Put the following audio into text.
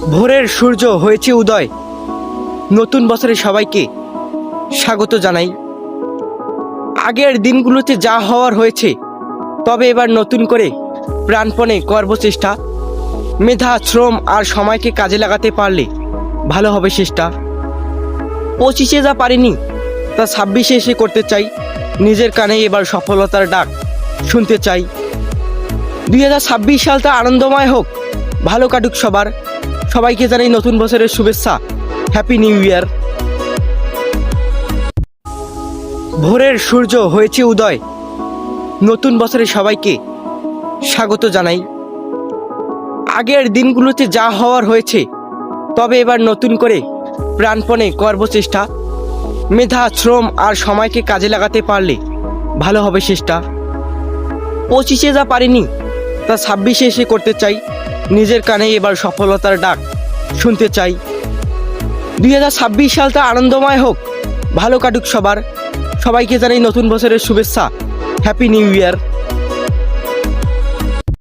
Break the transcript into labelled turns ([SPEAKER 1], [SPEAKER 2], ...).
[SPEAKER 1] ভোরের সূর্য হয়েছে উদয়। নতুন বছরে সবাইকে স্বাগত জানাই। আগের দিনগুলোতে যা হওয়ার হয়েছে, তবে এবার নতুন করে প্রাণপণে করব চেষ্টা। মেধা, শ্রম আর সময়কে কাজে লাগাতে পারলে ভালো হবে শেষটা। 25-এ যা পারিনি তা 26-এ এসে করতে চাই। নিজের কানে এবার সফলতার ডাক শুনতে চাই। 2026 সালটা আনন্দময় হোক, ভালো কাটুক সবার। সবাইকে জানাই নতুন বছরের শুভেচ্ছা। Happy new year. ভোরের সূর্য হয়েছে উদয়। নতুন বছরে সবাইকে স্বাগত জানাই। আগের দিনগুলোতে যা হওয়ার হয়েছে, তবে এবার নতুন করে প্রাণপণে করব চেষ্টা। মেধা, শ্রম আর সময়কে কাজে লাগাতে পারলে ভালো হবে শেষটা। 25-এ যা পারিনি তা 26-এ এসে করতে চাই। নিজের কানে এবার সফলতার ডাক শুনতে চাই। 2026 সালটা আনন্দময় হোক, ভালো কাটুক সবার। সবাইকে জানাই নতুন বছরের শুভেচ্ছা। Happy new year.